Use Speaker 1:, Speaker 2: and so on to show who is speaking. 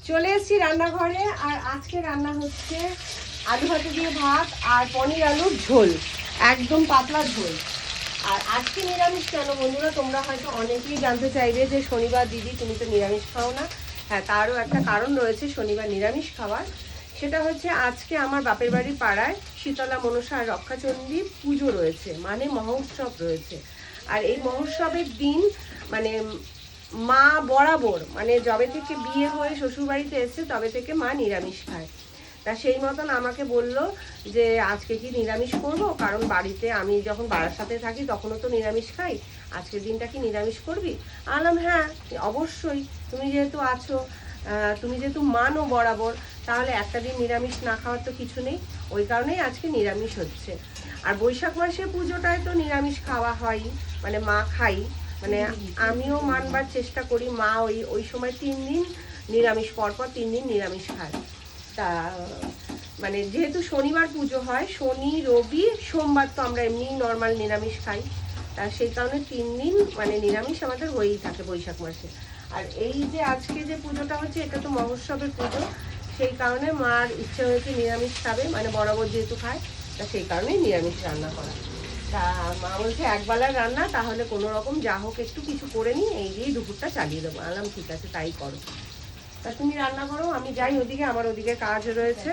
Speaker 1: চলে এসেছি রান্নাঘরে। আর আজকে রান্না হচ্ছে আলু ভাতে দিয়ে ভাত আর পনির আলুর ঝোল, একদম পাতলা ঝোল। আর আজকে নিরামিষ কেন বন্ধুরা, তোমরা হয়তো অনেকেই জানতে চাইবে যে শনিবার দিদি তুমি তো নিরামিষ খাও না। হ্যাঁ, তারও একটা কারণ রয়েছে শনিবার নিরামিষ খাওয়ার। সেটা হচ্ছে আজকে আমার বাপের বাড়ির পাড়ায় শীতলা মনসা আর রক্ষাচণ্ডী পুজো রয়েছে, মানে মহোৎসব রয়েছে। আর এই মহোৎসবের দিন মানে মা বরাবর, মানে যবে থেকে বিয়ে হয়ে শ্বশুরবাড়িতে এসছে তবে থেকে মা নিরামিষ খায়। তা সেই মতন আমাকে বলল যে আজকে কি নিরামিষ করব, কারণ বাড়িতে আমি যখন বাড়ার সাথে থাকি তখনও তো নিরামিষ খাই, আজকের দিনটা কি নিরামিষ করবি? আলাম হ্যাঁ অবশ্যই, তুমি যেহেতু আছো, তুমি যেহেতু মানো বরাবর, তাহলে একটা দিন নিরামিষ না খাওয়ার তো কিছু নেই। ওই কারণেই আজকে নিরামিষ হচ্ছে। আর বৈশাখ মাসে পুজোটায় তো নিরামিষ খাওয়া হয়, মানে মা খাই, মানে আমিও মানবার চেষ্টা করি। মা ওই ওই সময় 3 দিন নিরামিষ, পরপর 3 দিন নিরামিষ খায়। তা মানে যেহেতু শনিবার পুজো হয়, শনি রবি সোমবার তো আমরা এমনি নর্মাল নিরামিষ খাই, তা সেই কারণে 3 দিন মানে নিরামিষ আমাদের হয়েই থাকে বৈশাখ মাসে। আর এই যে আজকে যে পুজোটা হচ্ছে এটা তো মহোৎসবের পুজো, সেই কারণে মার ইচ্ছে হয়েছে নিরামিষ খাবে, মানে বরাবর যেহেতু খায়, তা সেই কারণেই নিরামিষ রান্না করা। তা মা বলছে একবেলার রান্না, তাহলে কোনো রকম যা হোক একটু কিছু করে নিই, এই দিয়েই দুপুরটা চালিয়ে দেবো। আলাম ঠিক আছে তাই করো। তা তুমি রান্না করো, আমি যাই ওদিকে, আমার ওদিকে কাজ রয়েছে।